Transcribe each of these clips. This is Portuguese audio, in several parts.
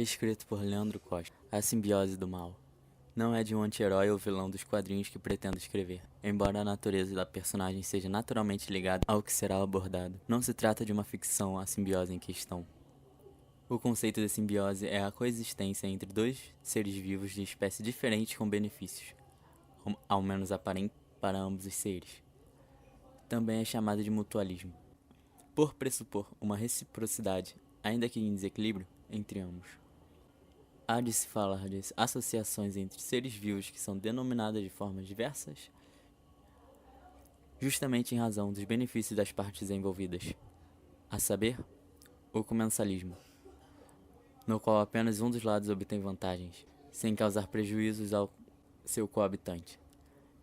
Escrito por Leandro Costa. A simbiose do mal. Não é de um anti-herói ou vilão dos quadrinhos que pretendo escrever, embora a natureza da personagem seja naturalmente ligada ao que será abordado. Não se trata de uma ficção a simbiose em questão. O conceito de simbiose é a coexistência entre dois seres vivos de espécie diferente com benefícios, ao menos aparentes para ambos os seres. Também é chamado de mutualismo, por pressupor uma reciprocidade, ainda que em desequilíbrio, entre ambos. Há de se falar de associações entre seres vivos que são denominadas de formas diversas, justamente em razão dos benefícios das partes envolvidas, a saber, o comensalismo, no qual apenas um dos lados obtém vantagens, sem causar prejuízos ao seu coabitante,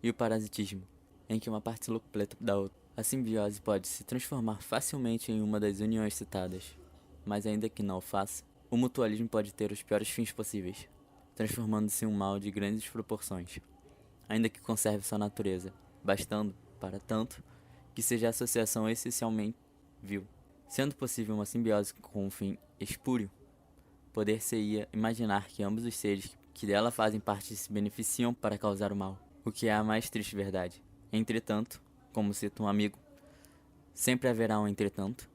e o parasitismo, em que uma parte supleta da outra. A simbiose pode se transformar facilmente em uma das uniões citadas, mas ainda que não o faça, o mutualismo pode ter os piores fins possíveis, transformando-se em um mal de grandes proporções, ainda que conserve sua natureza, bastando, para tanto, que seja a associação essencialmente vil. Sendo possível uma simbiose com um fim espúrio, poder-se-ia imaginar que ambos os seres que dela fazem parte se beneficiam para causar o mal, o que é a mais triste verdade. Entretanto, como cita um amigo, sempre haverá um entretanto.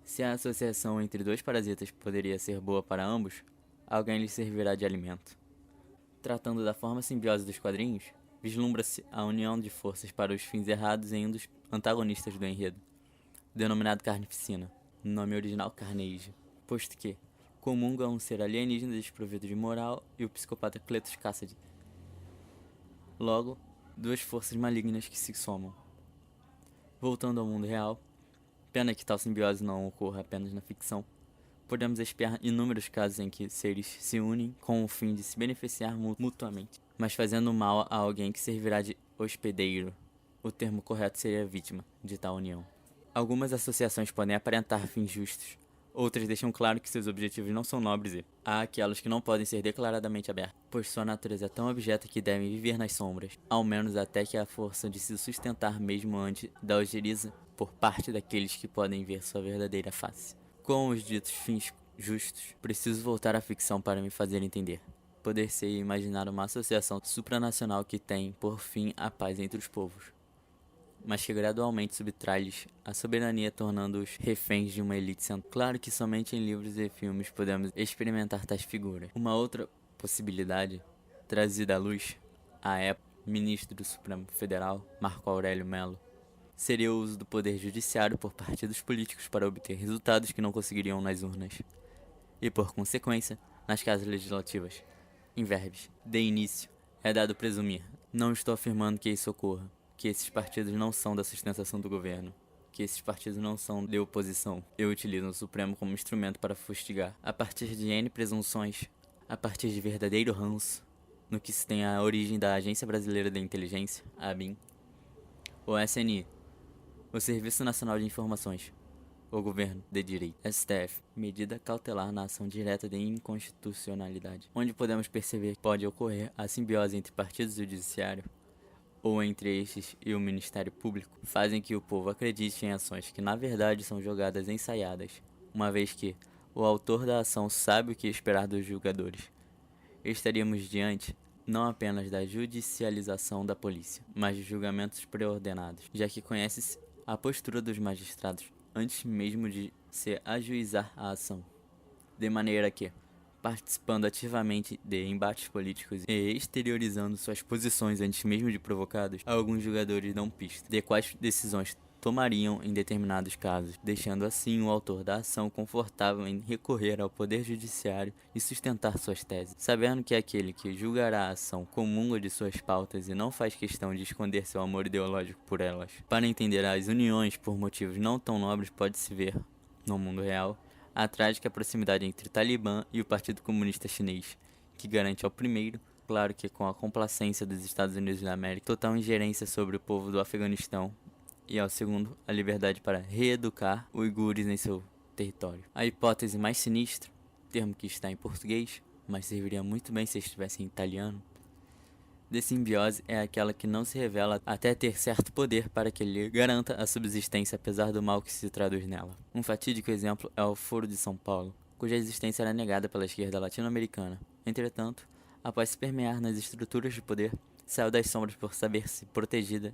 Se a associação entre dois parasitas poderia ser boa para ambos, alguém lhes servirá de alimento. Tratando da forma simbiose dos quadrinhos, vislumbra-se a união de forças para os fins errados em um dos antagonistas do enredo, denominado Carnificina, no nome original Carnage, posto que comunga um ser alienígena desprovido de moral e o psicopata Cletus Cassidy. Logo, duas forças malignas que se somam. Voltando ao mundo real, pena que tal simbiose não ocorra apenas na ficção, podemos espiar inúmeros casos em que seres se unem com o fim de se beneficiar mutuamente, mas fazendo mal a alguém que servirá de hospedeiro. O termo correto seria vítima de tal união. Algumas associações podem aparentar fins justos, outras deixam claro que seus objetivos não são nobres e há aquelas que não podem ser declaradamente abertas, pois sua natureza é tão abjeta que devem viver nas sombras, ao menos até que a força de se sustentar mesmo antes da ojeriza por parte daqueles que podem ver sua verdadeira face. Com os ditos fins justos, preciso voltar à ficção para me fazer entender. Poder-se imaginar uma associação supranacional que tem, por fim, a paz entre os povos, mas que gradualmente subtrai-lhes a soberania, tornando-os reféns de uma elite central. Claro que somente em livros e filmes podemos experimentar tais figuras. Uma outra possibilidade, trazida à luz, à época, ministro do Supremo Federal, Marco Aurélio Melo, seria o uso do poder judiciário por parte dos políticos para obter resultados que não conseguiriam nas urnas, e por consequência, nas casas legislativas. Em verbes, de início, é dado presumir. Não estou afirmando que isso ocorra, que esses partidos não são da sustentação do governo, que esses partidos não são de oposição e utilizam o Supremo como instrumento para fustigar, a partir de N presunções, a partir de verdadeiro ranço, no que se tem a origem da Agência Brasileira de Inteligência, a ABIN, o SNI, o Serviço Nacional de Informações, o Governo de Direito, STF, medida cautelar na ação direta de inconstitucionalidade, onde podemos perceber que pode ocorrer a simbiose entre partidos do judiciário, ou entre estes e o Ministério Público, fazem que o povo acredite em ações que na verdade são jogadas ensaiadas, uma vez que o autor da ação sabe o que esperar dos julgadores. Estaríamos diante não apenas da judicialização da polícia, mas de julgamentos pré-ordenados, já que conhece-se a postura dos magistrados antes mesmo de se ajuizar a ação, de maneira que, participando ativamente de embates políticos e exteriorizando suas posições antes mesmo de provocados, alguns julgadores dão pista de quais decisões tomariam em determinados casos, deixando assim o autor da ação confortável em recorrer ao poder judiciário e sustentar suas teses, sabendo que aquele que julgará a ação comunga de suas pautas e não faz questão de esconder seu amor ideológico por elas. Para entender as uniões por motivos não tão nobres, pode-se ver, no mundo real, a trágica proximidade entre o Talibã e o Partido Comunista Chinês, que garante ao primeiro, claro que com a complacência dos Estados Unidos da América, total ingerência sobre o povo do Afeganistão, e ao segundo, a liberdade para reeducar uigures em seu território. A hipótese mais sinistra, termo que está em português, mas serviria muito bem se estivesse em italiano, de simbiose é aquela que não se revela até ter certo poder para que lhe garanta a subsistência apesar do mal que se traduz nela. Um fatídico exemplo é o Foro de São Paulo, cuja existência era negada pela esquerda latino-americana. Entretanto, após se permear nas estruturas de poder, saiu das sombras por saber-se protegida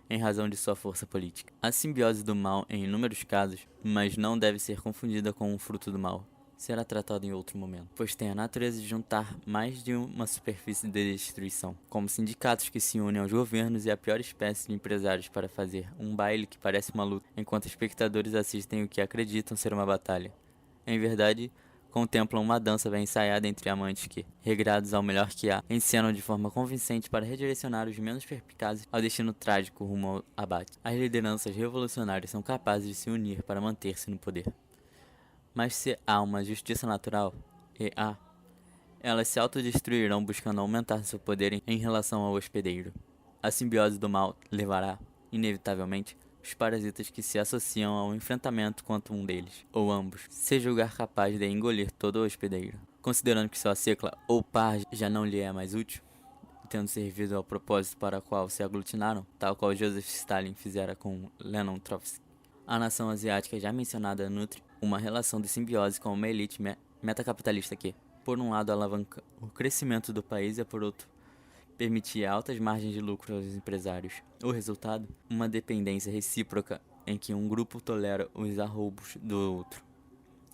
em razão de sua força política. A simbiose do mal em inúmeros casos, mas não deve ser confundida com um fruto do mal, será tratado em outro momento, pois tem a natureza de juntar mais de uma superfície de destruição, como sindicatos que se unem aos governos e a pior espécie de empresários para fazer um baile que parece uma luta, enquanto espectadores assistem o que acreditam ser uma batalha. Em verdade, contemplam uma dança bem ensaiada entre amantes que, regrados ao melhor que há, encenam de forma convincente para redirecionar os menos perspicazes ao destino trágico rumo ao abate. As lideranças revolucionárias são capazes de se unir para manter-se no poder. Mas se há uma justiça natural, e há, elas se autodestruirão buscando aumentar seu poder em relação ao hospedeiro. A simbiose do mal levará, inevitavelmente, os parasitas que se associam ao enfrentamento contra um deles, ou ambos, se julgar capaz de engolir todo o hospedeiro. Considerando que sua secla ou par já não lhe é mais útil, tendo servido ao propósito para o qual se aglutinaram, tal qual Joseph Stalin fizera com Lenin Trotsky. A nação asiática já mencionada nutre uma relação de simbiose com uma elite metacapitalista que, por um lado, alavanca o crescimento do país e, por outro, permitia altas margens de lucro aos empresários. O resultado? Uma dependência recíproca em que um grupo tolera os arroubos do outro,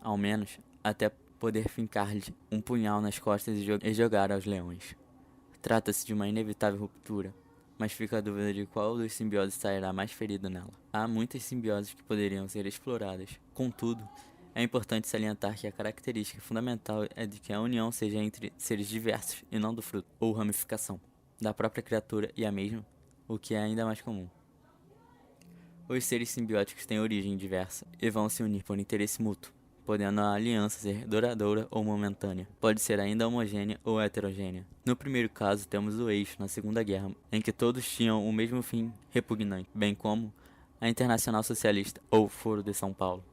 ao menos até poder fincar-lhe um punhal nas costas e jogar aos leões. Trata-se de uma inevitável ruptura, mas fica a dúvida de qual dos simbioses sairá mais ferido nela. Há muitas simbioses que poderiam ser exploradas. Contudo, é importante salientar que a característica fundamental é de que a união seja entre seres diversos e não do fruto, ou ramificação, da própria criatura e a mesma, o que é ainda mais comum. Os seres simbióticos têm origem diversa e vão se unir por interesse mútuo, podendo a aliança ser duradoura ou momentânea. Pode ser ainda homogênea ou heterogênea. No primeiro caso, temos o eixo na Segunda Guerra, em que todos tinham o mesmo fim repugnante, bem como a Internacional Socialista ou Foro de São Paulo.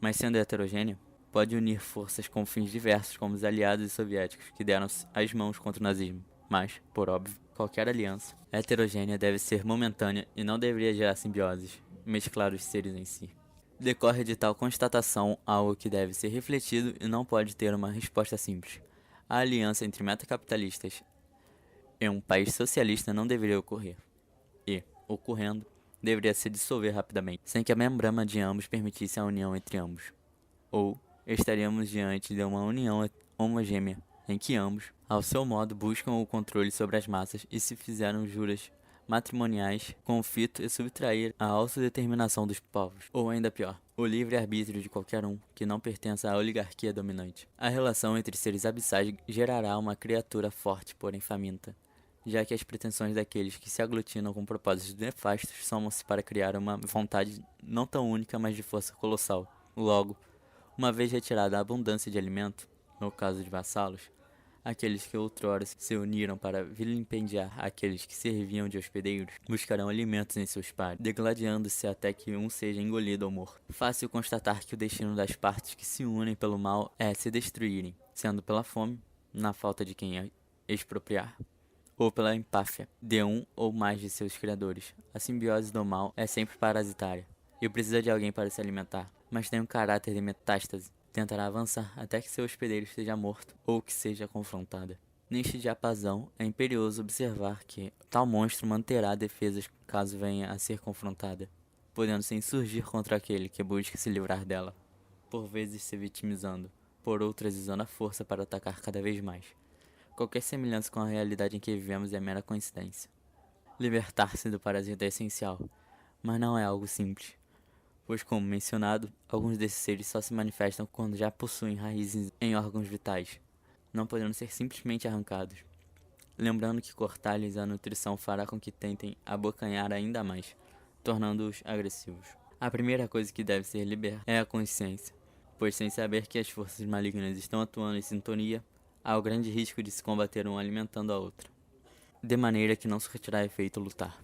Mas sendo heterogênea, pode unir forças com fins diversos, como os aliados soviéticos que deram as mãos contra o nazismo. Mas, por óbvio, qualquer aliança heterogênea deve ser momentânea e não deveria gerar simbioses, mesclar os seres em si. Decorre de tal constatação algo que deve ser refletido e não pode ter uma resposta simples. A aliança entre metacapitalistas e um país socialista não deveria ocorrer. E, ocorrendo, deveria se dissolver rapidamente, sem que a membrana de ambos permitisse a união entre ambos. Ou estaríamos diante de uma união homogênea, em que ambos, ao seu modo, buscam o controle sobre as massas e se fizeram juras matrimoniais com o fito e subtrair a autodeterminação dos povos. Ou ainda pior, o livre-arbítrio de qualquer um que não pertença à oligarquia dominante. A relação entre seres abissais gerará uma criatura forte, porém faminta, já que as pretensões daqueles que se aglutinam com propósitos nefastos somam-se para criar uma vontade não tão única, mas de força colossal. Logo, uma vez retirada a abundância de alimento, no caso de vassalos, aqueles que outrora se uniram para vilipendiar aqueles que serviam de hospedeiros, buscarão alimentos em seus pares, degladiando-se até que um seja engolido ou morto. Fácil constatar que o destino das partes que se unem pelo mal é se destruírem, sendo pela fome, na falta de quem expropriar, ou pela empáfia de um ou mais de seus criadores. A simbiose do mal é sempre parasitária, e precisa de alguém para se alimentar, mas tem um caráter de metástase. Tentará avançar até que seu hospedeiro esteja morto ou que seja confrontada. Neste diapasão, é imperioso observar que tal monstro manterá defesas caso venha a ser confrontada, podendo se insurgir contra aquele que busca se livrar dela, por vezes se vitimizando, por outras usando a força para atacar cada vez mais. Qualquer semelhança com a realidade em que vivemos é mera coincidência. Libertar-se do parasita é essencial, mas não é algo simples, pois, como mencionado, alguns desses seres só se manifestam quando já possuem raízes em órgãos vitais, não podendo ser simplesmente arrancados. Lembrando que cortar-lhes a nutrição fará com que tentem abocanhar ainda mais, tornando-os agressivos. A primeira coisa que deve ser liberta é a consciência, pois sem saber que as forças malignas estão atuando em sintonia, há o grande risco de se combater um alimentando a outra, de maneira que não surtirá efeito lutar.